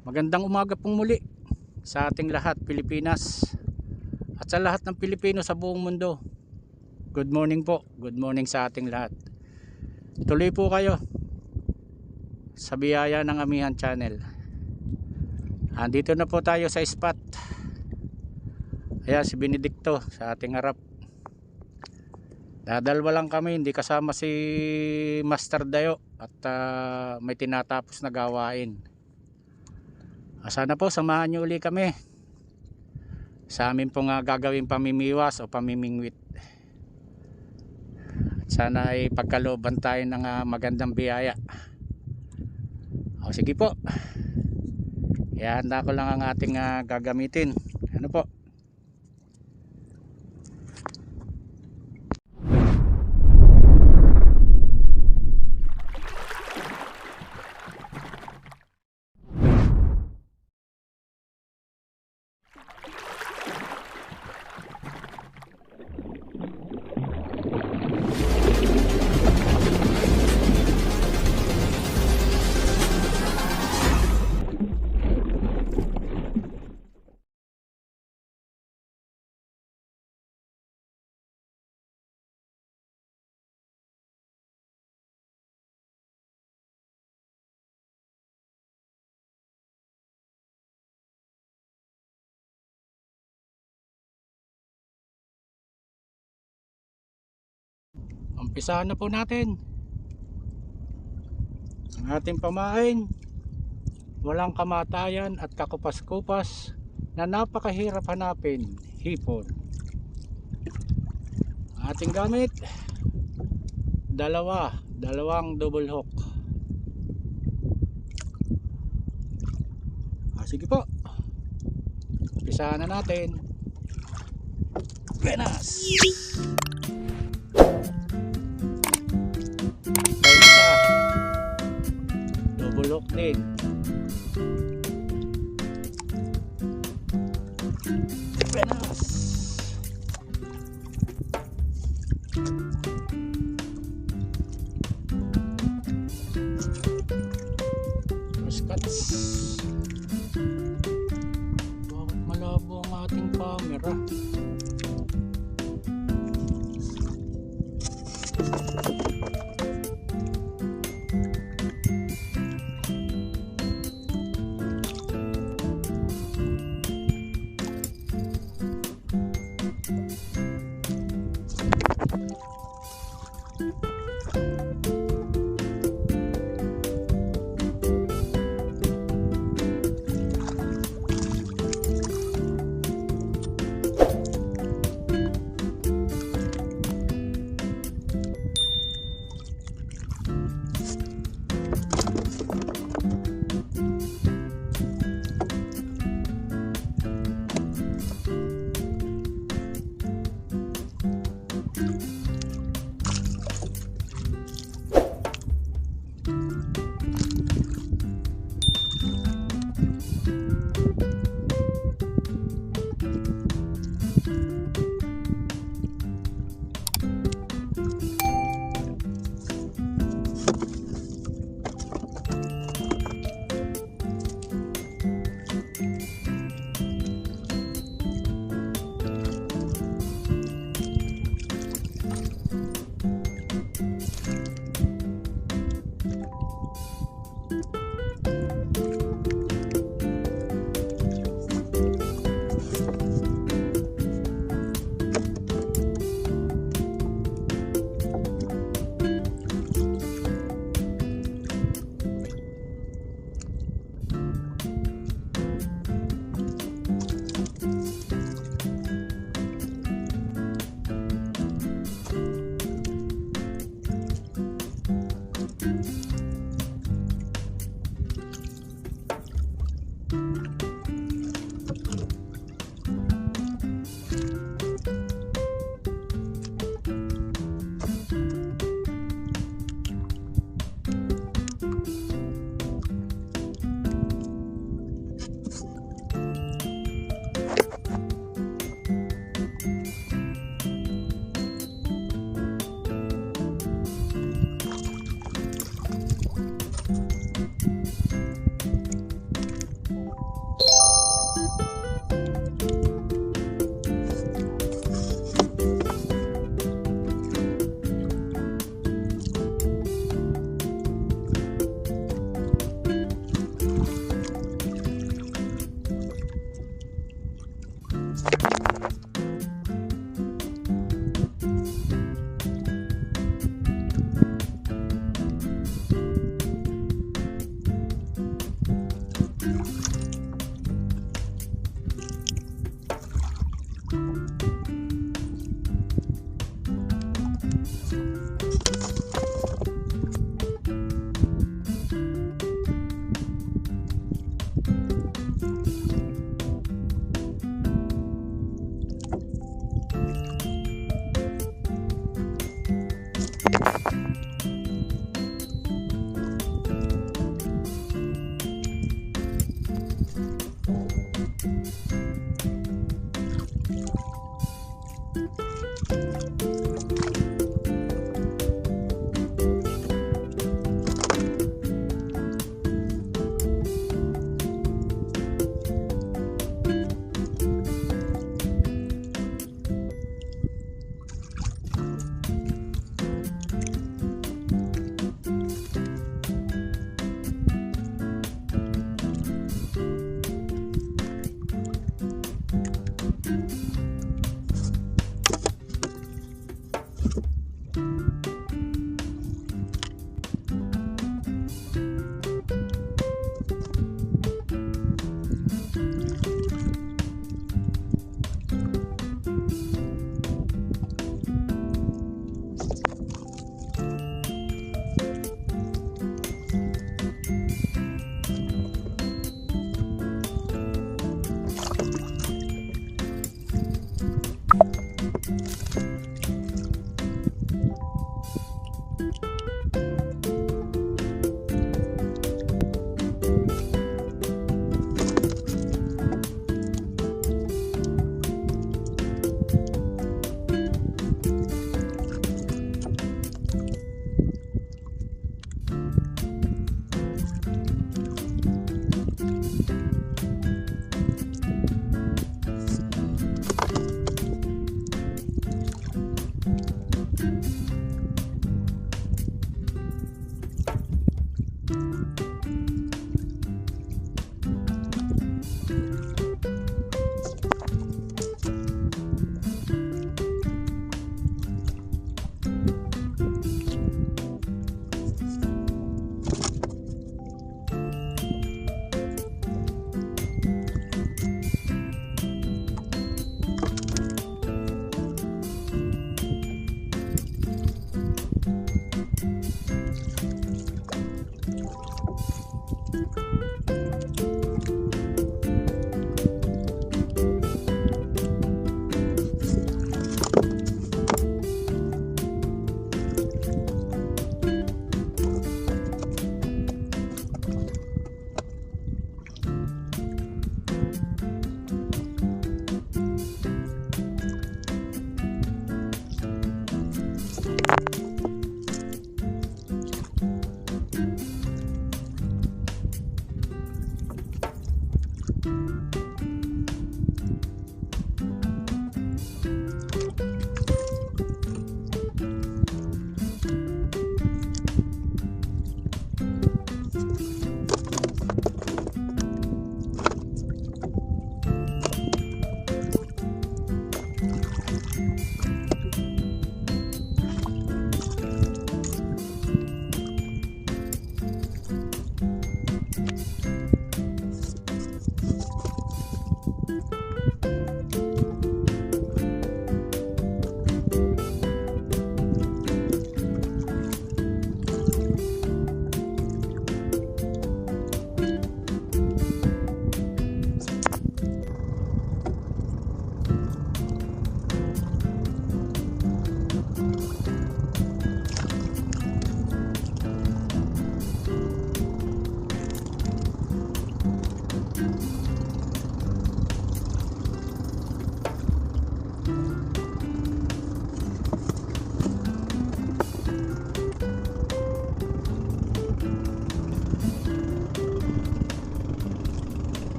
Magandang umaga pong muli sa ating lahat, Pilipinas, at sa lahat ng Pilipino sa buong mundo. Good morning po, good morning sa ating lahat. Tuloy po kayo sa biyaya ng Amihan Channel. Andito na po tayo sa spot. Ayan si Benedicto sa ating harap. Dadalwa lang kami, hindi kasama si Master Dayo at may tinatapos na gawain. Sana po samahan nyo uli kami sa amin pong gagawin pamimiwas o pamimingwit. At sana ay pagkalooban tayo ng magandang biyaya. O sige po, ihanda ko lang ang ating gagamitin. Ano po? Umpisahan na po natin ang ating pamain. Walang kamatayan at kakupas-kupas na napakahirap hanapin, hipon. Ating gamit, dalawang double hook. Sige po, umpisahan na natin. Buenas! Double hook din. Buenas! First cuts. Bakit malabo ang ating camera?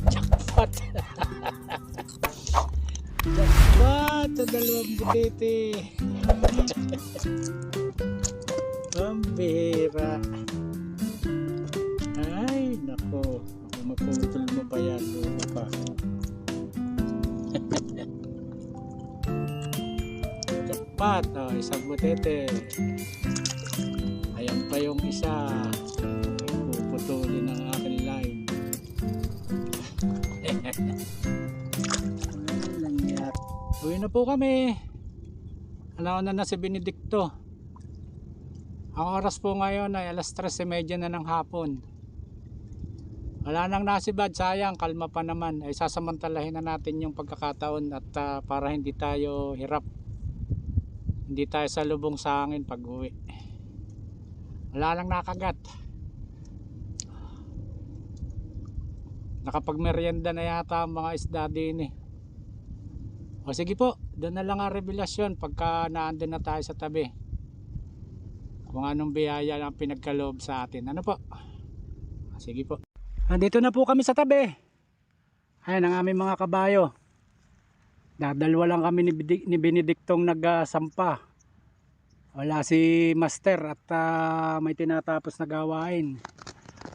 Jackpot. Jackpot sa dalawang butete. Pambira. Ay, nako. Ako maputol mo pa yan. Luma pa. Jackpot. Oh, isang butete. Ayan pa yung isa. Puputulin ang aking line. Uwi na po kami. Alauna na si Benedicto. Ang oras po ngayon ay alas 3:30 na ng hapon. Wala nang nasibad, sayang, kalma pa naman. Ay sasamantalahin na natin yung pagkakataon at para hindi tayo hirap. Hindi tayo sa lubong sa hangin pag uwi. Wala nang nakagat. Nakapagmerienda na yata ang mga isda din eh. O sige po, doon na lang ang revelasyon pagka naandun na tayo sa tabi. Kung anong biyaya ang pinagkaloob sa atin. Ano po? Sige po. Andito na po kami sa tabi. Ayan ang aming mga kabayo. Dadalwa lang kami ni Benedictong nagsampa. Wala si Master at may tinatapos na gawain.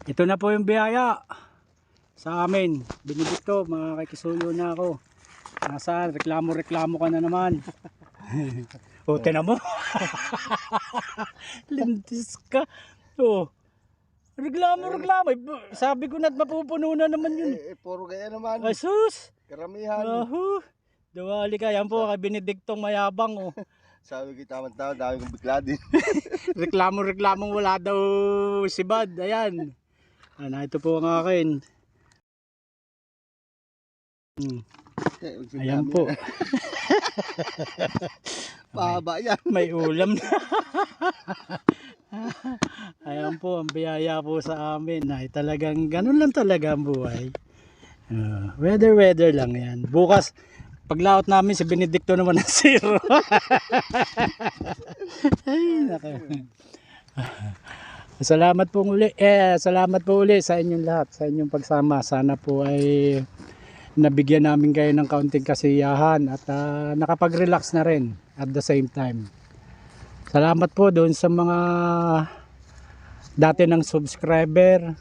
Ito na po yung biyaya sa amin. Benedicto, makakisuyo na ako. Nasaan? Reklamo ka na naman. O, tinan mo. Lintis ka. O, reklamo. Sabi ko na't mapupuno na naman yun. Puro kaya naman. Ay, sus. Karamihan. Dawali ka. Yan po, kay Benedictong mayabang. Oh. Sabi ko tama-tama, dami kong bigla din. Reklamo wala daw si Bad. Ayan. Ito po ang akin. Ayan po. Pahaba yan. May ulam na. Ayan po ang biyaya po sa amin. Ay talagang ganun lang talaga ang buhay. Weather lang yan. Bukas paglaot namin si Benedicto naman ang zero. Ay, nako. Salamat po uli. Salamat po uli sa inyong lahat, sa inyong pagsama. Sana po ay nabigyan namin kayo ng kaunting kasiyahan at nakapag-relax na rin at the same time. Salamat po doon sa mga dati ng subscriber,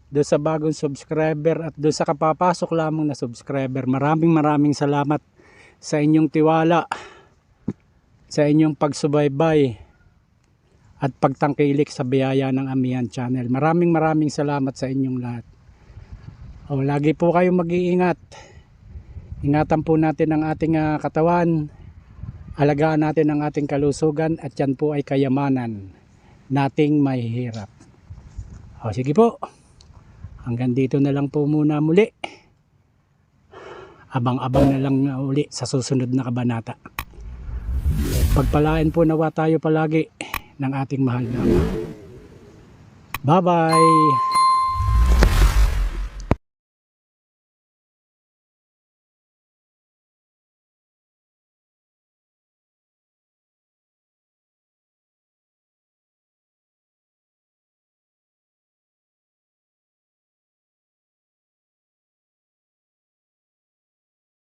doon sa bagong subscriber at doon sa kapapasok lamang na subscriber. Maraming salamat sa inyong tiwala, sa inyong pagsubaybay at pagtangkilik sa biyaya ng Amihan Channel. Maraming salamat sa inyong lahat. Lagi po kayong mag-iingat. Ingatan po natin ang ating katawan. Alagaan natin ang ating kalusugan at yan po ay kayamanan nating mahihirap. Sige po. Hanggang dito na lang po muna muli. Abang-abang na lang uli sa susunod na kabanata. Pagpalain po nawa tayo palagi ng ating mahal na Ama. Bye-bye!